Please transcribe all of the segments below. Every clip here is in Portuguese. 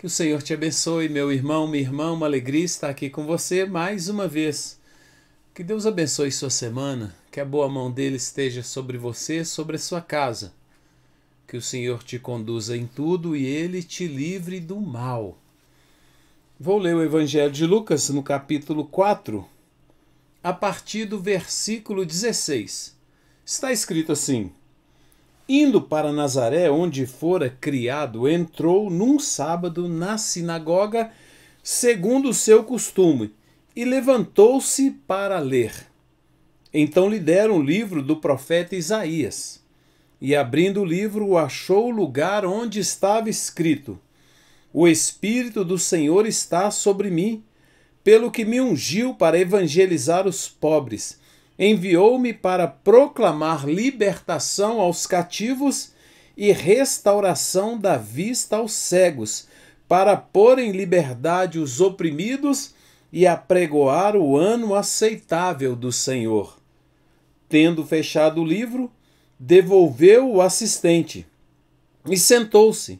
Que o Senhor te abençoe, meu irmão, minha irmã, uma alegria estar aqui com você mais uma vez. Que Deus abençoe sua semana, que a boa mão dele esteja sobre você, sobre a sua casa. Que o Senhor te conduza em tudo e ele te livre do mal. Vou ler o Evangelho de Lucas no capítulo 4, a partir do versículo 16. Está escrito assim: Indo para Nazaré, onde fora criado, entrou num sábado na sinagoga, segundo o seu costume, e levantou-se para ler. Então lhe deram o livro do profeta Isaías. E abrindo o livro, achou o lugar onde estava escrito: O Espírito do Senhor está sobre mim, pelo que me ungiu para evangelizar os pobres. Enviou-me para proclamar libertação aos cativos e restauração da vista aos cegos, para pôr em liberdade os oprimidos e apregoar o ano aceitável do Senhor. Tendo fechado o livro, devolveu o assistente e sentou-se.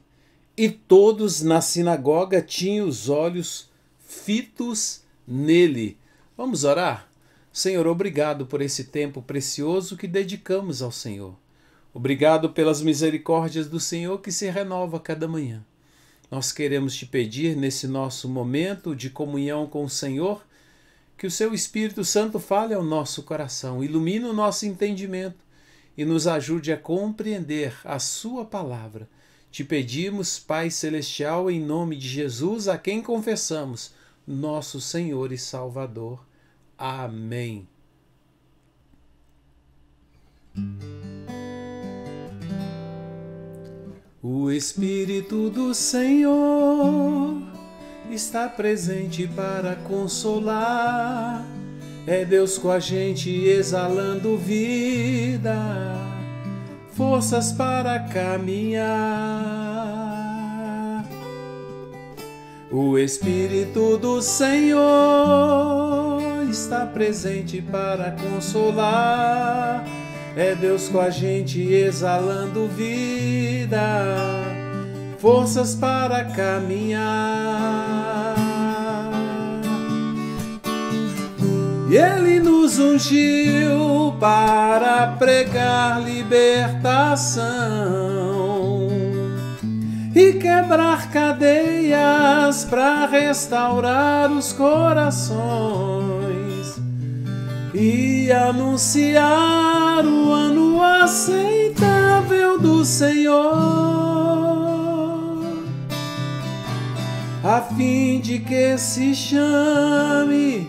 E todos na sinagoga tinham os olhos fitos nele. Vamos orar? Senhor, obrigado por esse tempo precioso que dedicamos ao Senhor. Obrigado pelas misericórdias do Senhor que se renova cada manhã. Nós queremos te pedir nesse nosso momento de comunhão com o Senhor, que o seu Espírito Santo fale ao nosso coração, ilumine o nosso entendimento e nos ajude a compreender a sua palavra. Te pedimos, Pai Celestial, em nome de Jesus, a quem confessamos, nosso Senhor e Salvador. Amém. O Espírito do Senhor está presente para consolar. É Deus com a gente exalando vida, forças para caminhar. O Espírito do Senhor está presente para consolar. É Deus com a gente exalando vida, forças para caminhar. E Ele nos ungiu para pregar libertação e quebrar cadeias para restaurar os corações e anunciar o ano aceitável do Senhor, a fim de que se chame,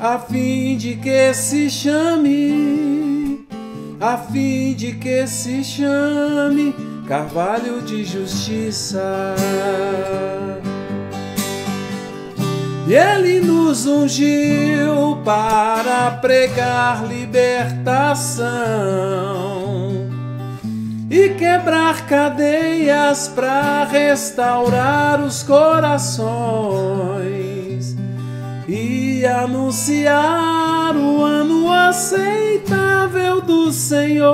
a fim de que se chame, a fim de que se chame Carvalho de Justiça. E Ele nos ungiu para pregar libertação e quebrar cadeias para restaurar os corações e anunciar o ano aceitável do Senhor,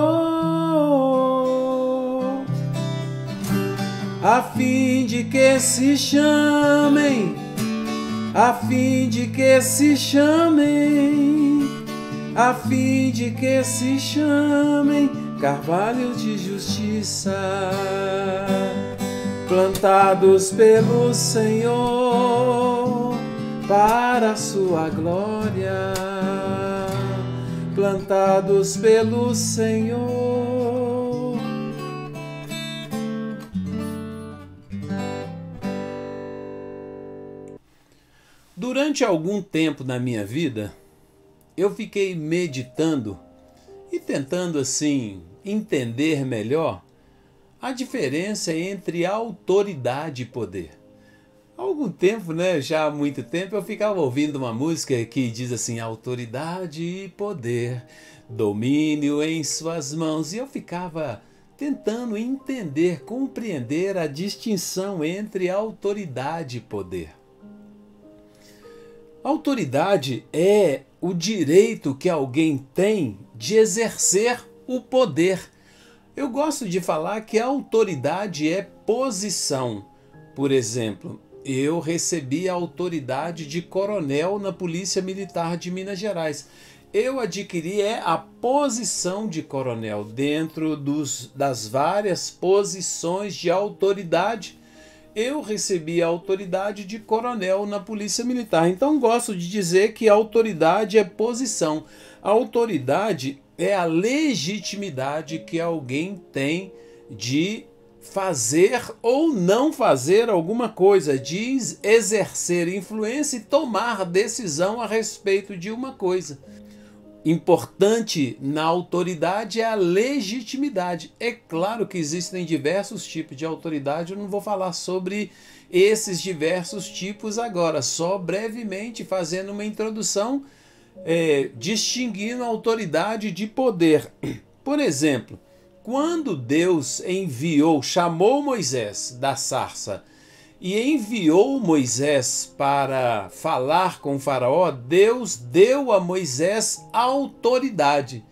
a fim de que se chamem, a fim de que se chamem, a fim de que se chamem Carvalho de Justiça, plantados pelo Senhor para a sua glória, plantados pelo Senhor. Durante algum tempo na minha vida, eu fiquei meditando e tentando assim entender melhor a diferença entre autoridade e poder. Há algum tempo, já há muito tempo, eu ficava ouvindo uma música que diz assim: autoridade e poder, domínio em suas mãos. E eu ficava tentando entender, compreender a distinção entre autoridade e poder. Autoridade é o direito que alguém tem de exercer o poder. Eu gosto de falar que a autoridade é posição. Por exemplo, eu recebi a autoridade de coronel na Polícia Militar de Minas Gerais. Eu adquiri a posição de coronel dentro das várias posições de autoridade. Eu recebi a autoridade de coronel na Polícia Militar. Então, gosto de dizer que a autoridade é posição. A autoridade é a legitimidade que alguém tem de fazer ou não fazer alguma coisa, de exercer influência e tomar decisão a respeito de uma coisa. Importante na autoridade é a legitimidade. É claro que existem diversos tipos de autoridade, eu não vou falar sobre esses diversos tipos agora, só brevemente fazendo uma introdução, distinguindo a autoridade de poder. Por exemplo, quando Deus chamou Moisés da sarça e enviou Moisés para falar com o faraó, Deus deu a Moisés autoridade.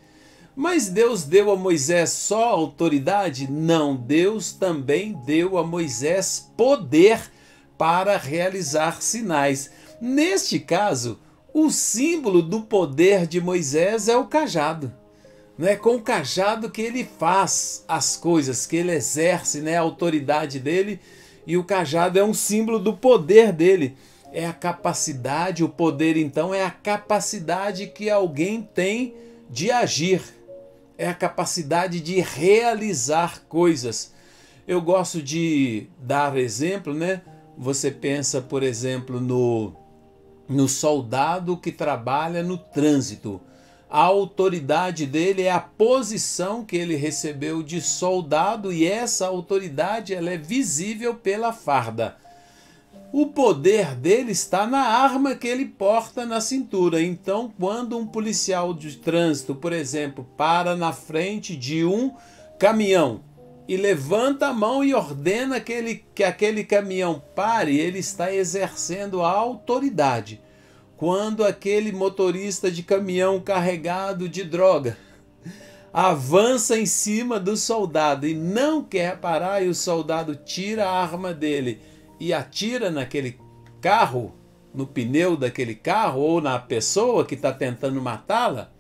Mas Deus deu a Moisés só autoridade? Não, Deus também deu a Moisés poder para realizar sinais. Neste caso, o símbolo do poder de Moisés é o cajado. Não é com o cajado que ele faz as coisas, que ele exerce, né, a autoridade dele, e o cajado é um símbolo do poder dele. É a capacidade, o poder então é a capacidade que alguém tem de agir, é a capacidade de realizar coisas. Eu gosto de dar exemplo, né? Você pensa, por exemplo, no soldado que trabalha no trânsito. A autoridade dele é a posição que ele recebeu de soldado e essa autoridade ela é visível pela farda. O poder dele está na arma que ele porta na cintura. Então, quando um policial de trânsito, por exemplo, para na frente de um caminhão e levanta a mão e ordena que aquele caminhão pare, ele está exercendo a autoridade. Quando aquele motorista de caminhão carregado de droga avança em cima do soldado e não quer parar, e o soldado tira a arma dele e atira naquele carro, no pneu daquele carro ou na pessoa que está tentando matá-la,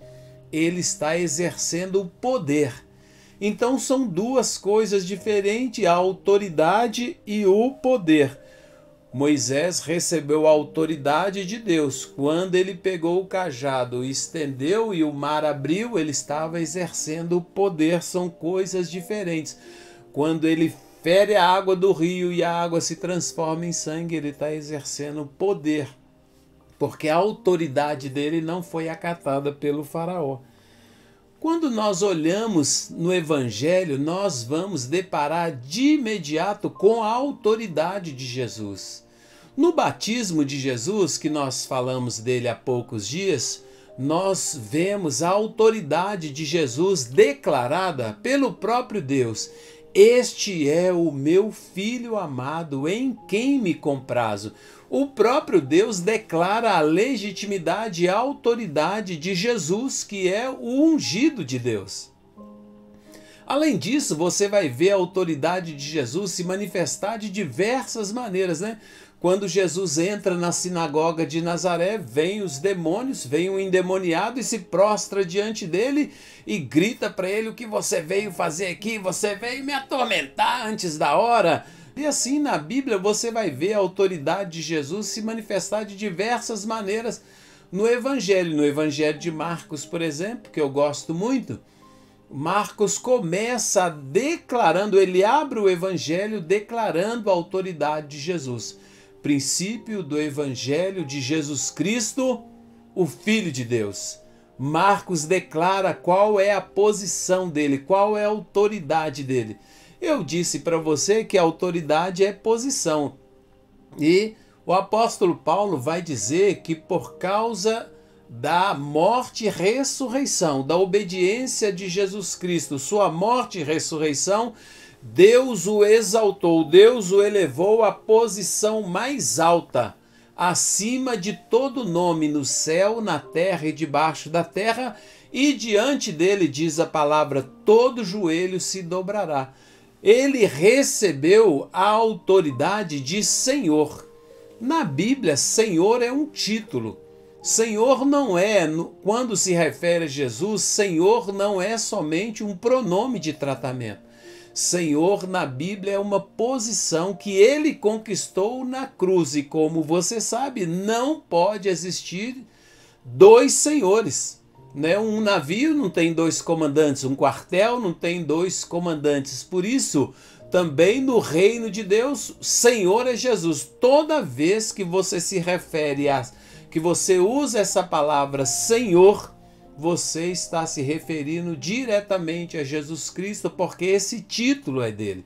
ele está exercendo o poder. Então são duas coisas diferentes, a autoridade e o poder. Moisés recebeu a autoridade de Deus. Quando ele pegou o cajado, estendeu e o mar abriu, ele estava exercendo o poder. São coisas diferentes. Quando ele fere a água do rio e a água se transforma em sangue, ele está exercendo poder, porque a autoridade dele não foi acatada pelo faraó. Quando nós olhamos no Evangelho, nós vamos deparar de imediato com a autoridade de Jesus. No batismo de Jesus, que nós falamos dele há poucos dias, nós vemos a autoridade de Jesus declarada pelo próprio Deus. Este é o meu Filho amado, em quem me comprazo. O próprio Deus declara a legitimidade e a autoridade de Jesus, que é o ungido de Deus. Além disso, você vai ver a autoridade de Jesus se manifestar de diversas maneiras, né? Quando Jesus entra na sinagoga de Nazaré, vem os demônios, vem um endemoniado e se prostra diante dele e grita para ele: o que você veio fazer aqui? Você veio me atormentar antes da hora. E assim na Bíblia você vai ver a autoridade de Jesus se manifestar de diversas maneiras no Evangelho. No Evangelho de Marcos, por exemplo, que eu gosto muito, Marcos começa declarando, ele abre o Evangelho declarando a autoridade de Jesus. Princípio do Evangelho de Jesus Cristo, o Filho de Deus. Marcos declara qual é a posição dele, qual é a autoridade dele. Eu disse para você que a autoridade é posição. E o apóstolo Paulo vai dizer que por causa da morte e ressurreição, da obediência de Jesus Cristo, sua morte e ressurreição, Deus o exaltou, Deus o elevou à posição mais alta, acima de todo nome, no céu, na terra e debaixo da terra, e diante dele, diz a palavra, todo joelho se dobrará. ele recebeu a autoridade de Senhor. Na Bíblia, Senhor é um título. Senhor não é, quando se refere a Jesus, Senhor não é somente um pronome de tratamento. Senhor na Bíblia é uma posição que ele conquistou na cruz. E como você sabe, não pode existir dois senhores. Né? Um navio não tem dois comandantes, um quartel não tem dois comandantes. Por isso, também no reino de Deus, Senhor é Jesus. Toda vez que você se refere que você usa essa palavra Senhor, você está se referindo diretamente a Jesus Cristo, porque esse título é dele.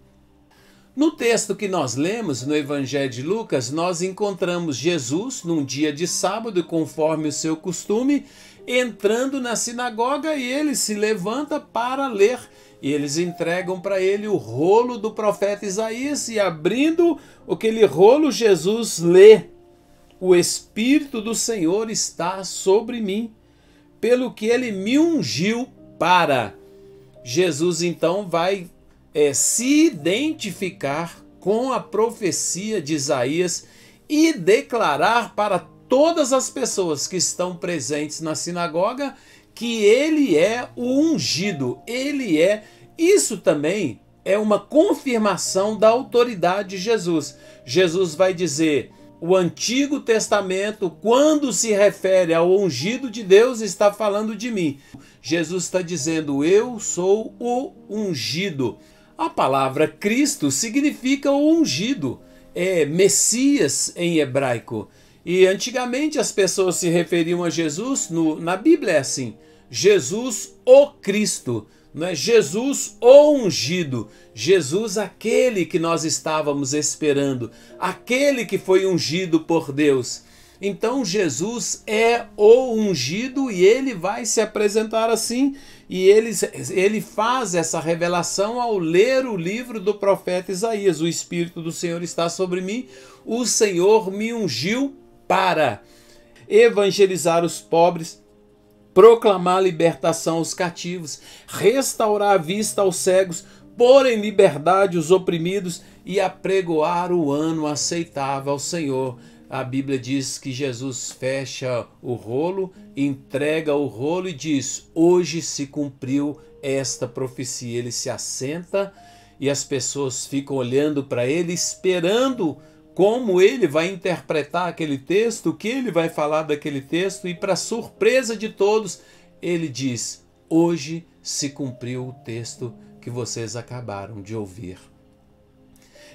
No texto que nós lemos, no Evangelho de Lucas, nós encontramos Jesus num dia de sábado, conforme o seu costume, entrando na sinagoga, e ele se levanta para ler. E eles entregam para ele o rolo do profeta Isaías, e abrindo aquele rolo, Jesus lê: o Espírito do Senhor está sobre mim, pelo que ele me ungiu para. Jesus então vai se identificar com a profecia de Isaías e declarar para todas as pessoas que estão presentes na sinagoga que ele é o ungido. Ele é. Isso também é uma confirmação da autoridade de Jesus. Jesus vai dizer: o Antigo Testamento, quando se refere ao ungido de Deus, está falando de mim. Jesus está dizendo: eu sou o ungido. A palavra Cristo significa o ungido, é Messias em hebraico. E antigamente as pessoas se referiam a Jesus, na Bíblia é assim: Jesus o Cristo. Não é Jesus o ungido, Jesus aquele que nós estávamos esperando, aquele que foi ungido por Deus. Então Jesus é o ungido e ele vai se apresentar assim, e ele faz essa revelação ao ler o livro do profeta Isaías: o Espírito do Senhor está sobre mim, o Senhor me ungiu para evangelizar os pobres, proclamar libertação aos cativos, restaurar a vista aos cegos, pôr em liberdade os oprimidos e apregoar o ano aceitável ao Senhor. A Bíblia diz que Jesus fecha o rolo, entrega o rolo e diz: hoje se cumpriu esta profecia. Ele se assenta e as pessoas ficam olhando para ele, esperando como ele vai interpretar aquele texto, o que ele vai falar daquele texto, e para surpresa de todos, ele diz: hoje se cumpriu o texto que vocês acabaram de ouvir.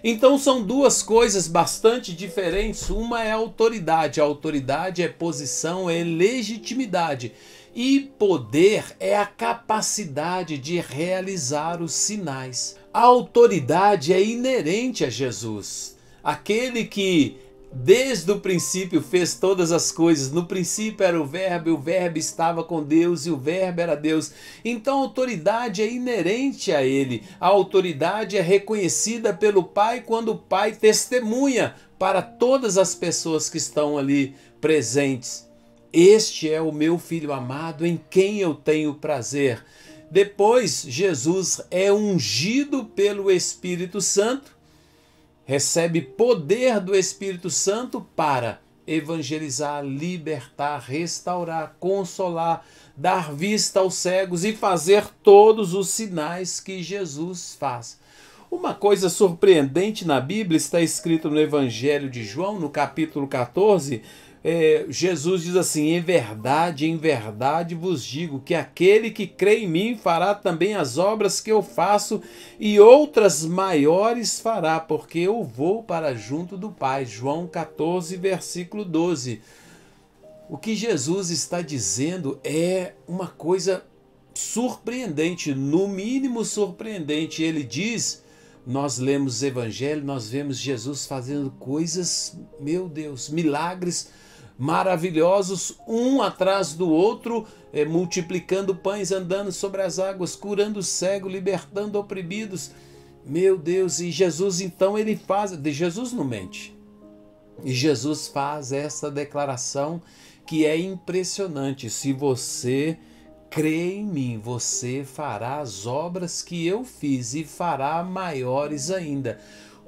Então são duas coisas bastante diferentes. Uma é autoridade. A autoridade é posição, é legitimidade. E poder é a capacidade de realizar os sinais. A autoridade é inerente a Jesus. Aquele que desde o princípio fez todas as coisas. No princípio era o Verbo estava com Deus e o Verbo era Deus. Então a autoridade é inerente a ele. A autoridade é reconhecida pelo Pai quando o Pai testemunha para todas as pessoas que estão ali presentes: este é o meu Filho amado, em quem eu tenho prazer. Depois, Jesus é ungido pelo Espírito Santo, recebe poder do Espírito Santo para evangelizar, libertar, restaurar, consolar, dar vista aos cegos e fazer todos os sinais que Jesus faz. Uma coisa surpreendente na Bíblia está escrito no Evangelho de João, no capítulo 14, Jesus diz assim: em verdade vos digo que aquele que crê em mim fará também as obras que eu faço, e outras maiores fará, porque eu vou para junto do Pai. João 14, versículo 12. O que Jesus está dizendo é uma coisa surpreendente, no mínimo surpreendente. Ele diz, nós lemos o Evangelho, nós vemos Jesus fazendo coisas, meu Deus, milagres maravilhosos, um atrás do outro, multiplicando pães, andando sobre as águas, curando o cego, libertando oprimidos. Meu Deus, e Jesus então ele faz, Jesus não mente, e Jesus faz essa declaração que é impressionante: se você crê em mim, você fará as obras que eu fiz e fará maiores ainda.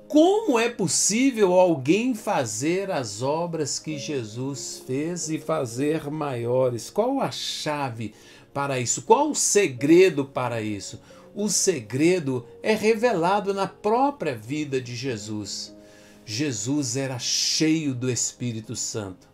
Como é possível alguém fazer as obras que Jesus fez e fazer maiores? Qual a chave para isso? Qual o segredo para isso? O segredo é revelado na própria vida de Jesus. Jesus era cheio do Espírito Santo.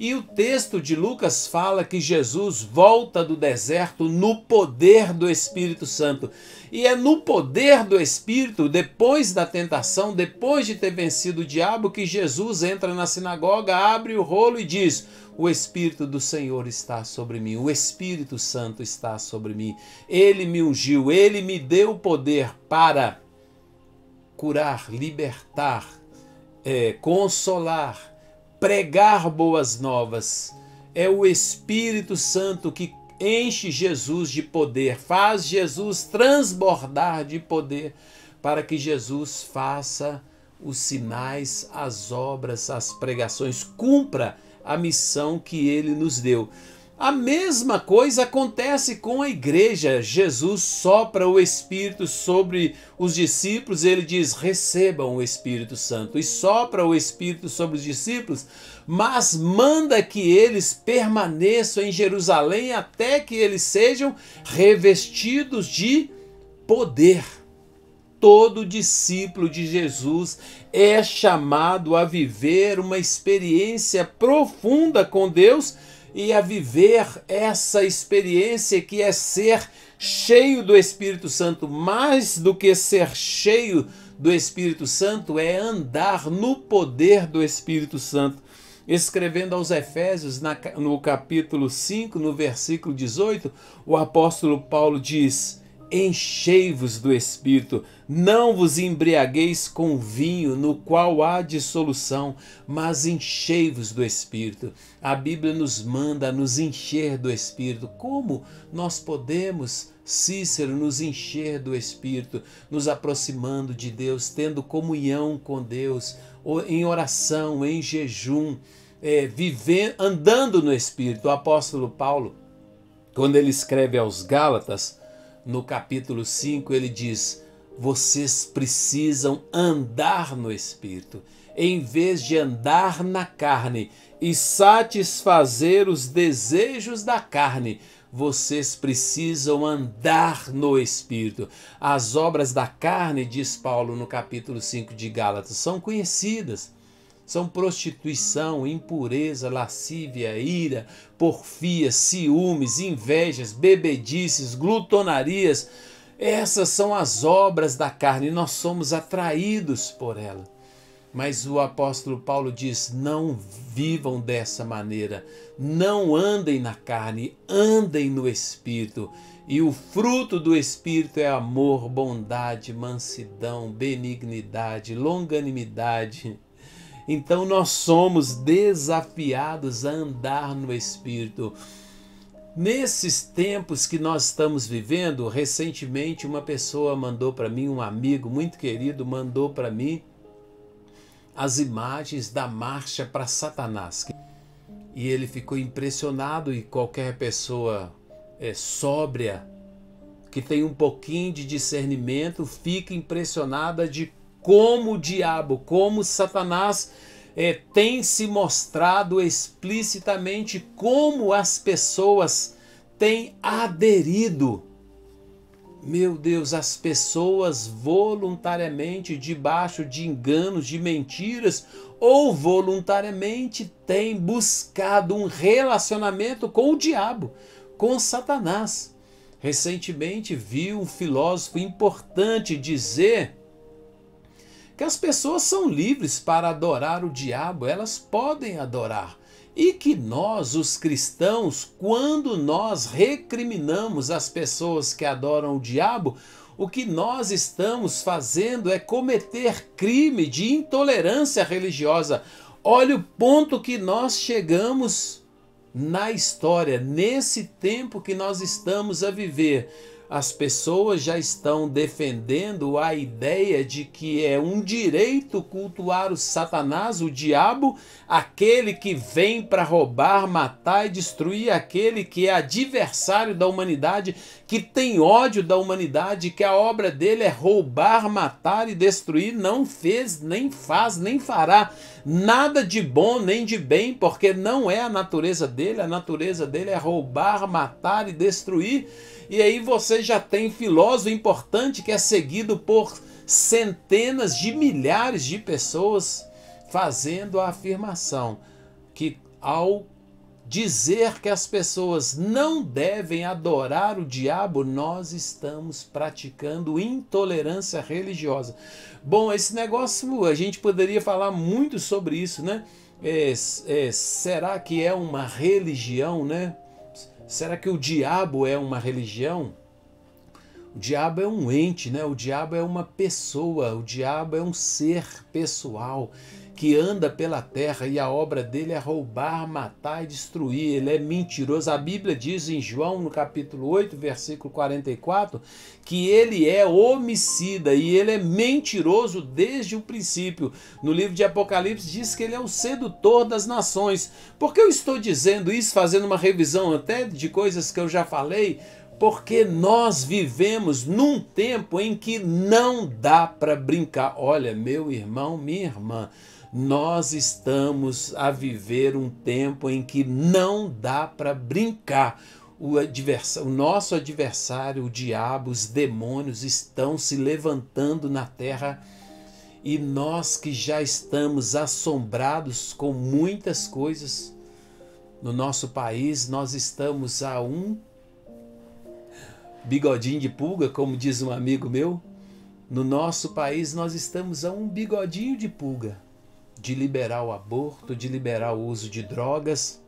E o texto de Lucas fala que Jesus volta do deserto no poder do Espírito Santo. E é no poder do Espírito, depois da tentação, depois de ter vencido o diabo, que Jesus entra na sinagoga, abre o rolo e diz: o Espírito do Senhor está sobre mim, o Espírito Santo está sobre mim. Ele me ungiu, ele me deu o poder para curar, libertar, consolar, pregar boas novas. É o Espírito Santo que enche Jesus de poder, faz Jesus transbordar de poder, para que Jesus faça os sinais, as obras, as pregações, cumpra a missão que ele nos deu. A mesma coisa acontece com a igreja. Jesus sopra o Espírito sobre os discípulos, ele diz: recebam o Espírito Santo, e sopra o Espírito sobre os discípulos, mas manda que eles permaneçam em Jerusalém até que eles sejam revestidos de poder. Todo discípulo de Jesus é chamado a viver uma experiência profunda com Deus e a viver essa experiência que é ser cheio do Espírito Santo. Mais do que ser cheio do Espírito Santo, é andar no poder do Espírito Santo. Escrevendo aos Efésios, no capítulo 5, no versículo 18, o apóstolo Paulo diz: enchei-vos do Espírito, não vos embriagueis com vinho, no qual há dissolução, mas enchei-vos do Espírito. A Bíblia nos manda nos encher do Espírito. Como nós podemos, Cícero, nos encher do Espírito? Nos aproximando de Deus, tendo comunhão com Deus, em oração, em jejum, andando no Espírito. O apóstolo Paulo, quando ele escreve aos Gálatas, no capítulo 5, ele diz: vocês precisam andar no Espírito, em vez de andar na carne e satisfazer os desejos da carne. Vocês precisam andar no Espírito. As obras da carne, diz Paulo no capítulo 5 de Gálatas, são conhecidas. São prostituição, impureza, lascívia, ira, porfia, ciúmes, invejas, bebedices, glutonarias. Essas são as obras da carne e nós somos atraídos por ela. Mas o apóstolo Paulo diz: não vivam dessa maneira, não andem na carne, andem no Espírito. E o fruto do Espírito é amor, bondade, mansidão, benignidade, longanimidade. Então nós somos desafiados a andar no Espírito. Nesses tempos que nós estamos vivendo, recentemente uma pessoa mandou para mim, um amigo muito querido, mandou para mim as imagens da marcha para Satanás. E ele ficou impressionado, e qualquer pessoa sóbria, que tem um pouquinho de discernimento, fica impressionada de como o diabo, como Satanás tem se mostrado explicitamente, como as pessoas têm aderido. Meu Deus, as pessoas voluntariamente, debaixo de enganos, de mentiras, ou voluntariamente têm buscado um relacionamento com o diabo, com Satanás. Recentemente vi um filósofo importante dizer que as pessoas são livres para adorar o diabo, elas podem adorar. E que nós, os cristãos, quando nós recriminamos as pessoas que adoram o diabo, o que nós estamos fazendo é cometer crime de intolerância religiosa. Olha o ponto que nós chegamos na história, nesse tempo que nós estamos a viver. As pessoas já estão defendendo a ideia de que é um direito cultuar o Satanás, o diabo, aquele que vem para roubar, matar e destruir, aquele que é adversário da humanidade, que tem ódio da humanidade, que a obra dele é roubar, matar e destruir, não fez, nem faz, nem fará nada de bom nem de bem, porque não é a natureza dele é roubar, matar e destruir. E aí você já tem filósofo importante que é seguido por centenas de milhares de pessoas fazendo a afirmação que ao dizer que as pessoas não devem adorar o diabo, nós estamos praticando intolerância religiosa. Bom, esse negócio a gente poderia falar muito sobre isso, né? Será que é uma religião, né? Será que o diabo é uma religião? O diabo é um ente, né? O diabo é uma pessoa, o diabo é um ser pessoal que anda pela terra e a obra dele é roubar, matar e destruir. Ele é mentiroso. A Bíblia diz em João, no capítulo 8, versículo 44, que ele é homicida e ele é mentiroso desde o princípio. No livro de Apocalipse diz que ele é o sedutor das nações. Por que eu estou dizendo isso, fazendo uma revisão até de coisas que eu já falei? Porque nós vivemos num tempo em que não dá para brincar. Olha, meu irmão, minha irmã, nós estamos a viver um tempo em que não dá para brincar. O nosso adversário, o diabo, os demônios estão se levantando na terra e nós que já estamos assombrados com muitas coisas no nosso país, nós estamos a um bigodinho de pulga, como diz um amigo meu. No nosso país nós estamos a um bigodinho de pulga de liberar o aborto, de liberar o uso de drogas.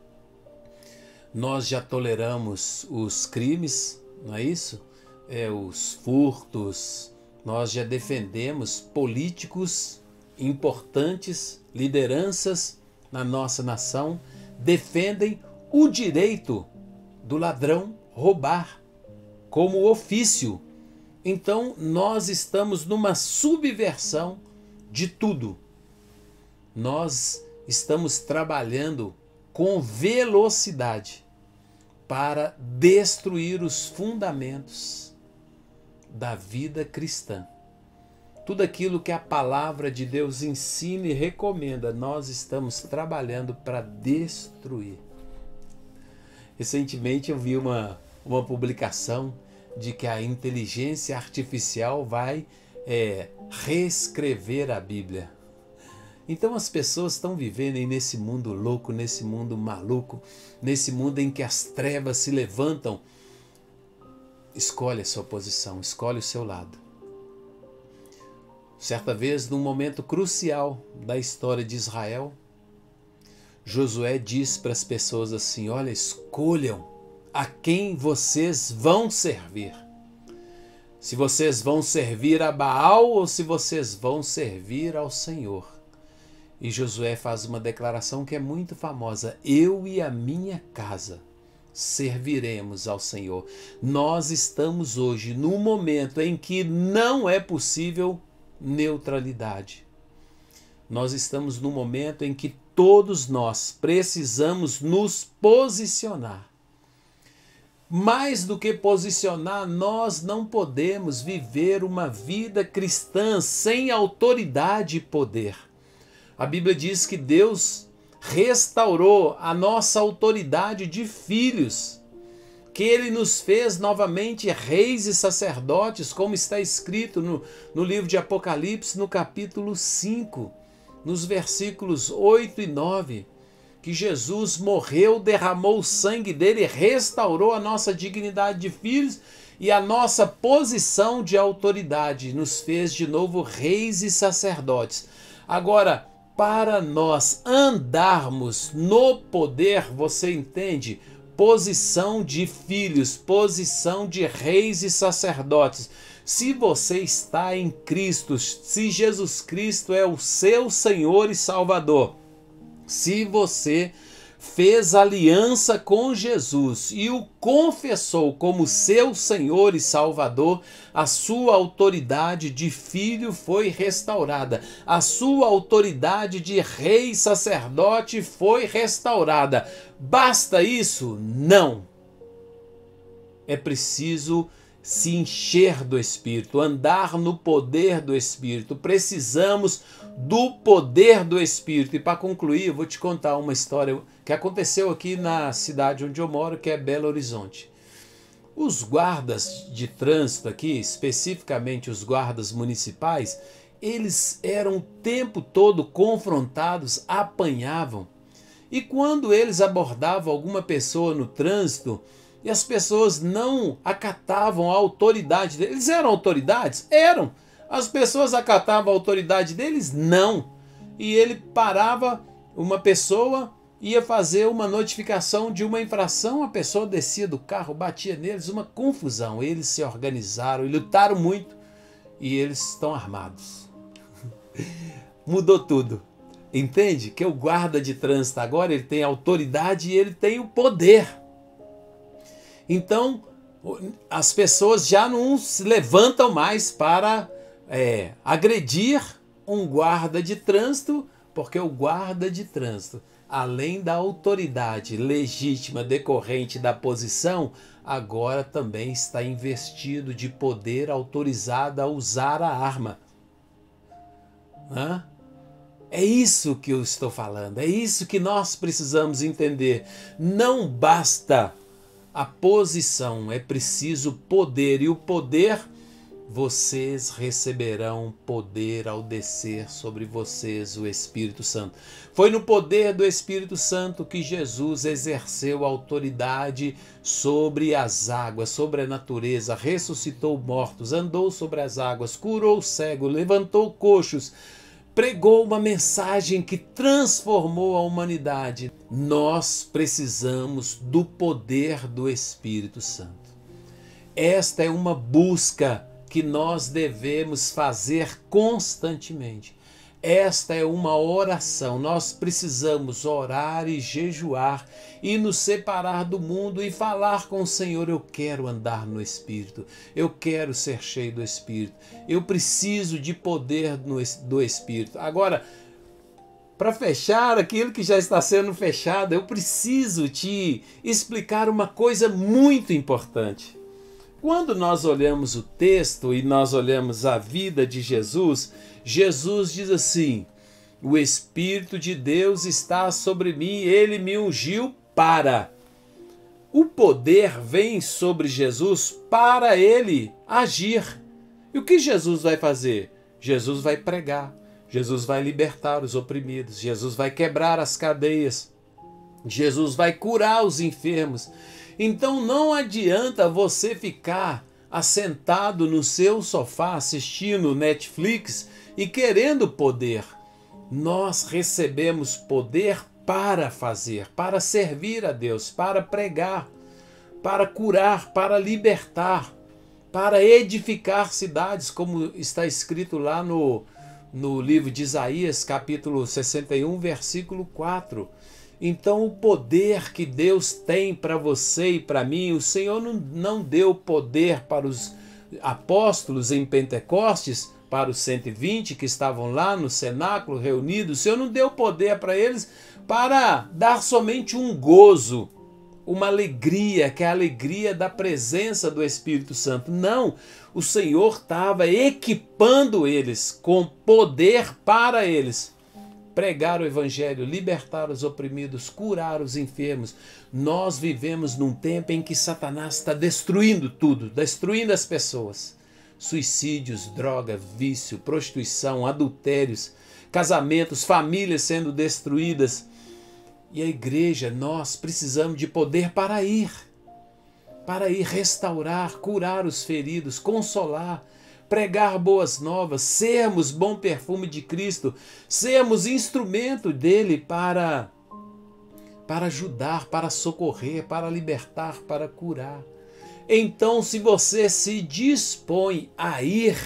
Nós já toleramos os crimes, não é isso? Os furtos. Nós já defendemos políticos importantes, lideranças na nossa nação, defendem o direito do ladrão roubar como ofício. Então nós estamos numa subversão de tudo. Nós estamos trabalhando com velocidade para destruir os fundamentos da vida cristã. Tudo aquilo que a palavra de Deus ensina e recomenda, nós estamos trabalhando para destruir. Recentemente eu vi uma publicação de que a inteligência artificial vai reescrever a Bíblia. Então as pessoas estão vivendo nesse mundo louco, nesse mundo maluco, nesse mundo em que as trevas se levantam. Escolhe a sua posição, escolhe o seu lado. Certa vez, num momento crucial da história de Israel, Josué disse para as pessoas assim: olha, escolham a quem vocês vão servir. Se vocês vão servir a Baal ou se vocês vão servir ao Senhor. E Josué faz uma declaração que é muito famosa: eu e a minha casa serviremos ao Senhor. Nós estamos hoje num momento em que não é possível neutralidade. Nós estamos num momento em que todos nós precisamos nos posicionar. Mais do que posicionar, nós não podemos viver uma vida cristã sem autoridade e poder. A Bíblia diz que Deus restaurou a nossa autoridade de filhos, que Ele nos fez novamente reis e sacerdotes, como está escrito no livro de Apocalipse, no capítulo 5, nos versículos 8 e 9, que Jesus morreu, derramou o sangue dele, restaurou a nossa dignidade de filhos e a nossa posição de autoridade, nos fez de novo reis e sacerdotes. Agora, para nós andarmos no poder, você entende? Posição de filhos, posição de reis e sacerdotes. Se você está em Cristo, se Jesus Cristo é o seu Senhor e Salvador, se você fez aliança com Jesus e o confessou como seu Senhor e Salvador, a sua autoridade de filho foi restaurada. A sua autoridade de rei e sacerdote foi restaurada. Basta isso? Não. É preciso se encher do Espírito, andar no poder do Espírito. Precisamos do poder do Espírito. E para concluir, eu vou te contar uma história que aconteceu aqui na cidade onde eu moro, que é Belo Horizonte. Os guardas de trânsito aqui, especificamente os guardas municipais, eles eram o tempo todo confrontados, apanhavam. E quando eles abordavam alguma pessoa no trânsito, e as pessoas não acatavam a autoridade deles. Eles eram autoridades? Eram. As pessoas acatavam a autoridade deles? Não. E ele parava uma pessoa, ia fazer uma notificação de uma infração, a pessoa descia do carro, batia neles, uma confusão. Eles se organizaram e lutaram muito e eles estão armados. Mudou tudo. Entende? Que o guarda de trânsito agora ele tem autoridade e ele tem o poder. Então, as pessoas já não se levantam mais para agredir um guarda de trânsito, porque o guarda de trânsito, além da autoridade legítima decorrente da posição, agora também está investido de poder autorizado a usar a arma. É isso que eu estou falando, é isso que nós precisamos entender. Não basta a posição, é preciso poder, e o poder, vocês receberão poder ao descer sobre vocês o Espírito Santo. Foi no poder do Espírito Santo que Jesus exerceu autoridade sobre as águas, sobre a natureza, ressuscitou mortos, andou sobre as águas, curou o cego, levantou coxos, pregou uma mensagem que transformou a humanidade. Nós precisamos do poder do Espírito Santo. Esta é uma busca que nós devemos fazer constantemente. Esta é uma oração. Nós precisamos orar e jejuar e nos separar do mundo e falar com o Senhor. Eu quero andar no Espírito. Eu quero ser cheio do Espírito. Eu preciso de poder do Espírito. Agora, para fechar aquilo que já está sendo fechado, eu preciso te explicar uma coisa muito importante. Quando nós olhamos o texto e nós olhamos a vida de Jesus, Jesus diz assim: o Espírito de Deus está sobre mim, ele me ungiu para. O poder vem sobre Jesus para ele agir. E o que Jesus vai fazer? Jesus vai pregar, Jesus vai libertar os oprimidos, Jesus vai quebrar as cadeias, Jesus vai curar os enfermos. Então não adianta você ficar assentado no seu sofá assistindo Netflix e querendo poder. Nós recebemos poder para fazer, para servir a Deus, para pregar, para curar, para libertar, para edificar cidades, como está escrito lá no livro de Isaías, capítulo 61, versículo 4. Então o poder que Deus tem para você e para mim, o Senhor não deu poder para os apóstolos em Pentecostes, para os 120 que estavam lá no cenáculo reunidos. O Senhor não deu poder para eles para dar somente um gozo, uma alegria, que é a alegria da presença do Espírito Santo. Não, o Senhor estava equipando eles com poder para eles pregar o Evangelho, libertar os oprimidos, curar os enfermos. Nós vivemos num tempo em que Satanás está destruindo tudo, destruindo as pessoas. Suicídios, droga, vício, prostituição, adultérios, casamentos, famílias sendo destruídas. E a igreja, nós precisamos de poder para ir restaurar, curar os feridos, consolar, pregar boas novas, sermos bom perfume de Cristo, sermos instrumento dele para ajudar, para socorrer, para libertar, para curar. Então, se você se dispõe a ir,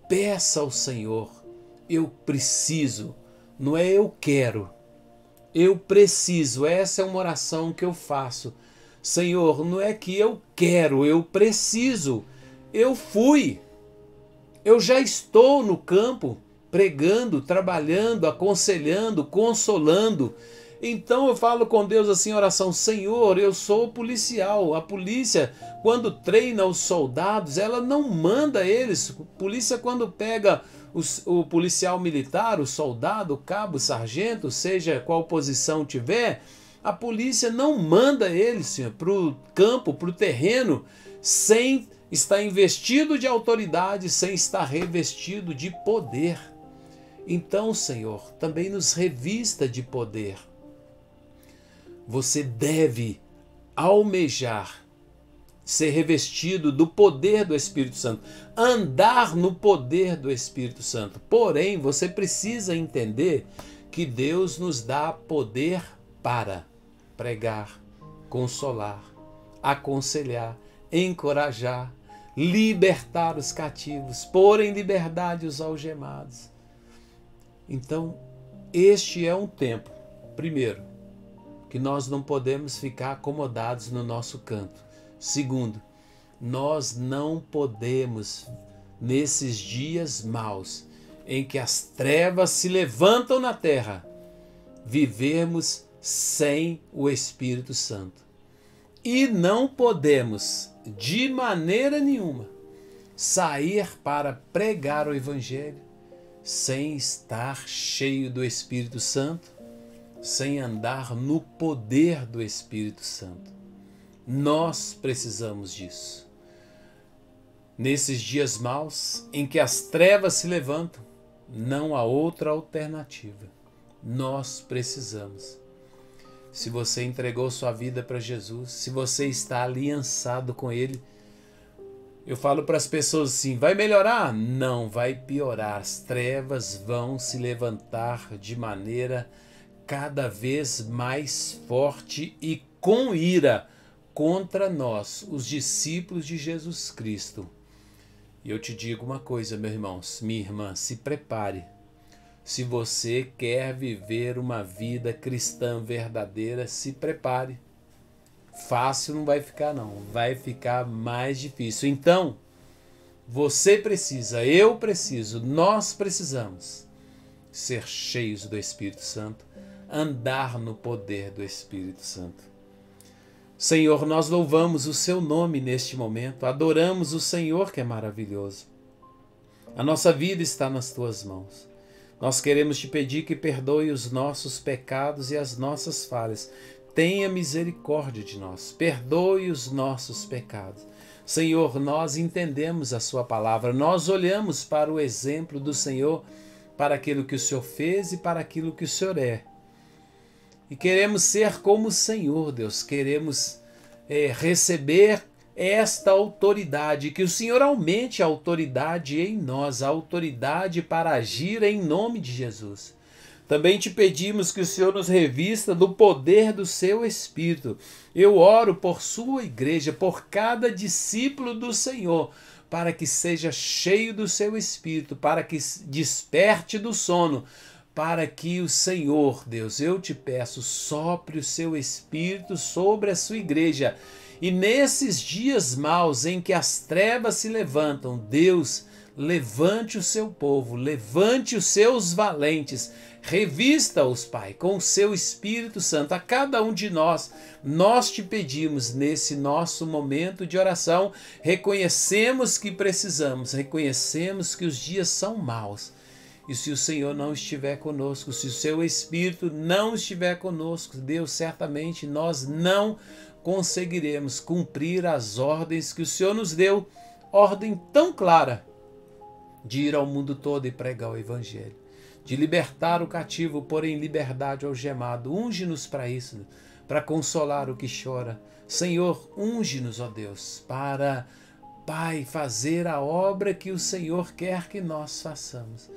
peça ao Senhor: eu preciso, não é eu quero, Eu preciso, essa é uma oração que eu faço. Senhor, não é que eu quero, eu preciso. Eu fui. Eu já estou no campo, pregando, trabalhando, aconselhando, consolando. Então eu falo com Deus assim, oração, Senhor, eu sou policial. A polícia, quando treina os soldados, ela não manda eles. A polícia, quando pega o policial militar, o soldado, o cabo, o sargento, seja qual posição tiver, a polícia não manda eles para o campo, para o terreno, sem estar investido de autoridade, sem estar revestido de poder. Então, Senhor, também nos revista de poder. Você deve almejar ser revestido do poder do Espírito Santo, andar no poder do Espírito Santo. Porém, você precisa entender que Deus nos dá poder para pregar, consolar, aconselhar, encorajar, libertar os cativos, pôr em liberdade os algemados. Então, este é um tempo, primeiro, que nós não podemos ficar acomodados no nosso canto. Segundo, nós não podemos, nesses dias maus, em que as trevas se levantam na terra, vivermos sem o Espírito Santo. E não podemos, de maneira nenhuma, sair para pregar o Evangelho sem estar cheio do Espírito Santo, sem andar no poder do Espírito Santo. Nós precisamos disso. Nesses dias maus, em que as trevas se levantam, não há outra alternativa. Nós precisamos. Se você entregou sua vida para Jesus, se você está aliançado com Ele, eu falo para as pessoas assim, vai melhorar? Não, vai piorar. As trevas vão se levantar de maneira cada vez mais forte e com ira contra nós, os discípulos de Jesus Cristo. E eu te digo uma coisa, meu irmão, minha irmã, se prepare. Se você quer viver uma vida cristã verdadeira, se prepare. Fácil não vai ficar não, vai ficar mais difícil. Então, você precisa, eu preciso, nós precisamos ser cheios do Espírito Santo, andar no poder do Espírito Santo. Senhor, nós louvamos o Seu nome neste momento, adoramos o Senhor que é maravilhoso. A nossa vida está nas Tuas mãos. Nós queremos Te pedir que perdoe os nossos pecados e as nossas falhas. Tenha misericórdia de nós, perdoe os nossos pecados. Senhor, nós entendemos a Sua palavra, nós olhamos para o exemplo do Senhor, para aquilo que o Senhor fez e para aquilo que o Senhor é. E queremos ser como o Senhor, Deus, queremos receber esta autoridade, que o Senhor aumente a autoridade em nós, a autoridade para agir em nome de Jesus. Também te pedimos que o Senhor nos revista do poder do Seu Espírito. Eu oro por Sua igreja, por cada discípulo do Senhor, para que seja cheio do Seu Espírito, para que desperte do sono, para que o Senhor, Deus, eu te peço, sopre o Seu Espírito sobre a Sua igreja. E nesses dias maus em que as trevas se levantam, Deus, levante o Seu povo, levante os Seus valentes, revista-os, Pai, com o Seu Espírito Santo. A cada um de nós, nós te pedimos nesse nosso momento de oração, reconhecemos que precisamos, reconhecemos que os dias são maus. E se o Senhor não estiver conosco, se o Seu Espírito não estiver conosco, Deus, certamente nós não conseguiremos cumprir as ordens que o Senhor nos deu, ordem tão clara de ir ao mundo todo e pregar o Evangelho, de libertar o cativo, pôr em liberdade o algemado. Unge-nos para isso, para consolar o que chora. Senhor, unge-nos, ó Deus, para, Pai, fazer a obra que o Senhor quer que nós façamos.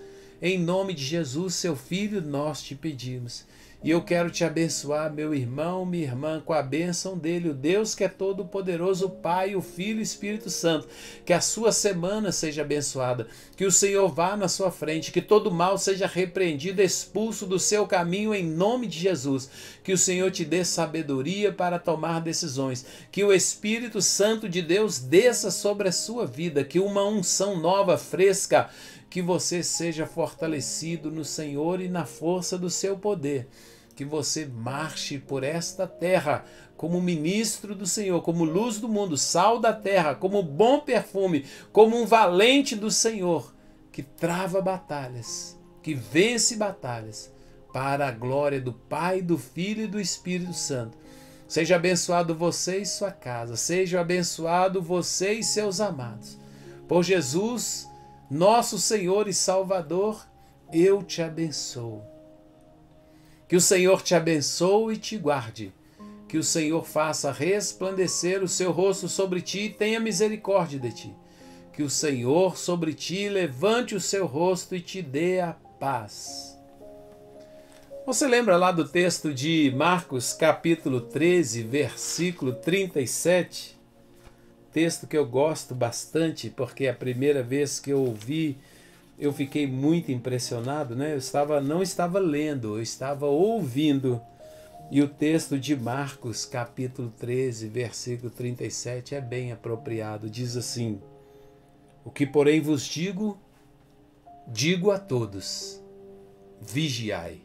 Em nome de Jesus, Seu Filho, nós te pedimos. E eu quero te abençoar, meu irmão, minha irmã, com a bênção dele, o Deus que é todo-poderoso, o Pai, o Filho e o Espírito Santo. Que a sua semana seja abençoada, que o Senhor vá na sua frente, que todo mal seja repreendido, expulso do seu caminho em nome de Jesus. Que o Senhor te dê sabedoria para tomar decisões, que o Espírito Santo de Deus desça sobre a sua vida, que uma unção nova, fresca, que você seja fortalecido no Senhor e na força do seu poder. Que você marche por esta terra como ministro do Senhor, como luz do mundo, sal da terra, como bom perfume, como um valente do Senhor, que trava batalhas, que vence batalhas, para a glória do Pai, do Filho e do Espírito Santo. Seja abençoado você e sua casa, seja abençoado você e seus amados. Por Jesus, nosso Senhor e Salvador, eu te abençoo. Que o Senhor te abençoe e te guarde. Que o Senhor faça resplandecer o seu rosto sobre ti e tenha misericórdia de ti. Que o Senhor sobre ti levante o seu rosto e te dê a paz. Você lembra lá do texto de Marcos, capítulo 13, versículo 37? Texto que eu gosto bastante, porque a primeira vez que eu ouvi, eu fiquei muito impressionado, né? Não estava lendo, eu estava ouvindo. E o texto de Marcos, capítulo 13, versículo 37, é bem apropriado. Diz assim: o que porém vos digo, digo a todos, vigiai.